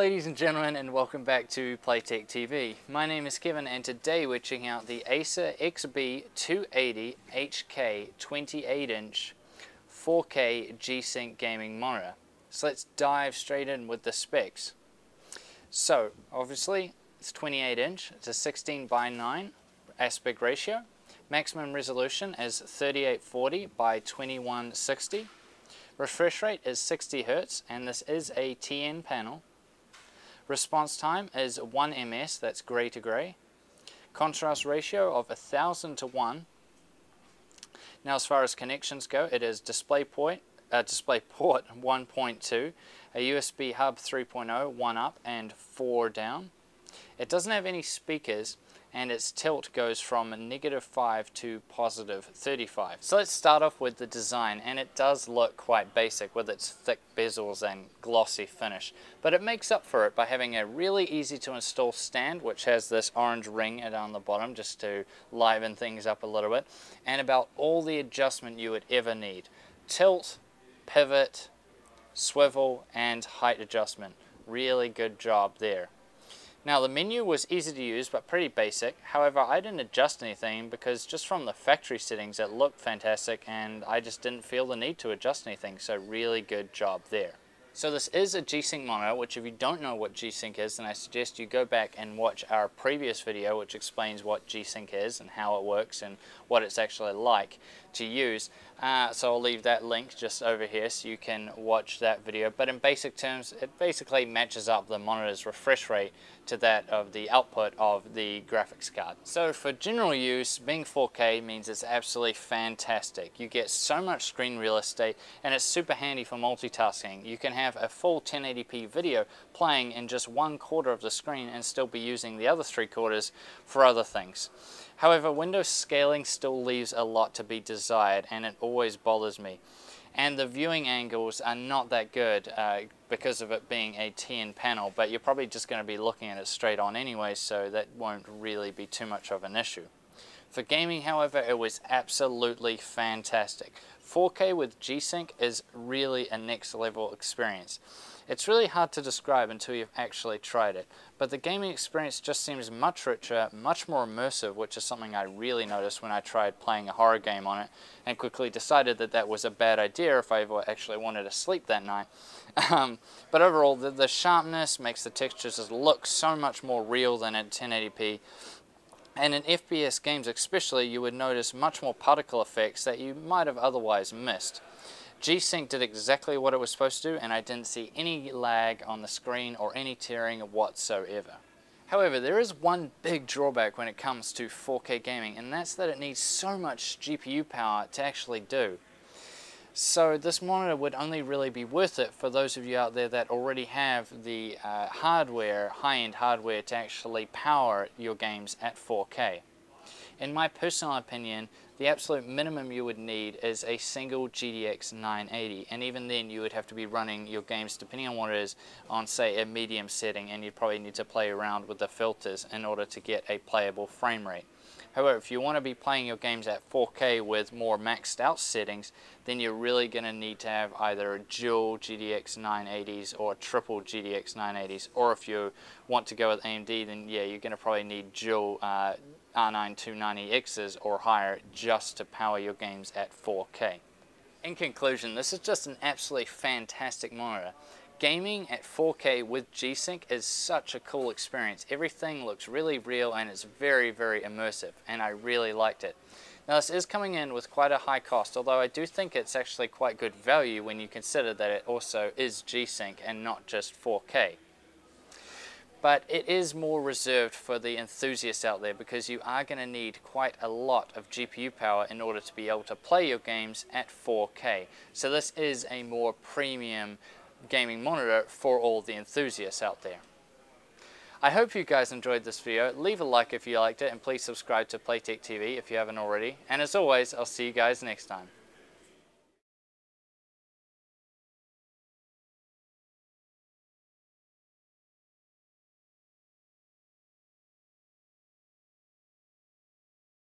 ladies and gentlemen, and welcome back to Playtech TV. My name is Kevin, and today we're checking out the Acer XB280HK 28-inch 4K G-Sync gaming monitor. So let's dive straight in with the specs. So obviously it's 28-inch, it's a 16:9 aspect ratio. Maximum resolution is 3840 by 2160. Refresh rate is 60 Hz, and this is a TN panel. Response time is 1 ms, that's grey to grey. Contrast ratio of 1000 to 1. Now as far as connections go, it is DisplayPort 1.2, a USB hub 3.0, 1 up and 4 down. It doesn't have any speakers, and its tilt goes from -5 to +35. So let's start off with the design, and it does look quite basic with its thick bezels and glossy finish, but it makes up for it by having a really easy to install stand, which has this orange ring down the bottom just to liven things up a little bit, and about all the adjustment you would ever need. Tilt, pivot, swivel, and height adjustment. Really good job there. Now the menu was easy to use but pretty basic. However, I didn't adjust anything because just from the factory settings it looked fantastic, and I just didn't feel the need to adjust anything, so really good job there. So this is a G-Sync monitor, which if you don't know what G-Sync is, then I suggest you go back and watch our previous video which explains what G-Sync is and how it works and what it's actually like to use. So I'll leave that link just over here so you can watch that video. But in basic terms, it basically matches up the monitor's refresh rate to that of the output of the graphics card. So for general use, being 4K means it's absolutely fantastic. You get so much screen real estate, and it's super handy for multitasking. You can have a full 1080p video playing in just 1/4 of the screen and still be using the other 3/4 for other things. However, window scaling still leaves a lot to be desired, and it always bothers me. And the viewing angles are not that good because of it being a TN panel, but you're probably just going to be looking at it straight on anyway, so that won't really be too much of an issue. For gaming, however, it was absolutely fantastic. 4K with G-Sync is really a next level experience. It's really hard to describe until you've actually tried it, but the gaming experience just seems much richer, much more immersive, which is something I really noticed when I tried playing a horror game on it and quickly decided that that was a bad idea if I ever actually wanted to sleep that night. But overall, the sharpness makes the textures just look so much more real than at 1080p. And in FPS games especially, you would notice much more particle effects that you might have otherwise missed. G-Sync did exactly what it was supposed to, and I didn't see any lag on the screen or any tearing whatsoever. However, there is one big drawback when it comes to 4K gaming, and that's that it needs so much GPU power to actually do. So this monitor would only really be worth it for those of you out there that already have the high-end hardware to actually power your games at 4K. In my personal opinion, the absolute minimum you would need is a single GTX 980, and even then you would have to be running your games, depending on what it is, on say a medium setting, and you'd probably need to play around with the filters in order to get a playable frame rate. However, if you want to be playing your games at 4K with more maxed out settings, then you're really going to need to have either a dual GTX 980s or a triple GTX 980s, or if you want to go with AMD, then yeah, you're going to probably need dual R9 290Xs or higher just to power your games at 4K. In conclusion, this is just an absolutely fantastic monitor. Gaming at 4K with G-Sync is such a cool experience. Everything looks really real and it's very, very immersive, and I really liked it. Now this is coming in with quite a high cost, although I do think it's actually quite good value when you consider that it also is G-Sync and not just 4K. But it is more reserved for the enthusiasts out there, because you are going to need quite a lot of GPU power in order to be able to play your games at 4K. So this is a more premium gaming monitor for all the enthusiasts out there. I hope you guys enjoyed this video. Leave a like if you liked it, and please subscribe to Playtech TV if you haven't already. And as always, I'll see you guys next time.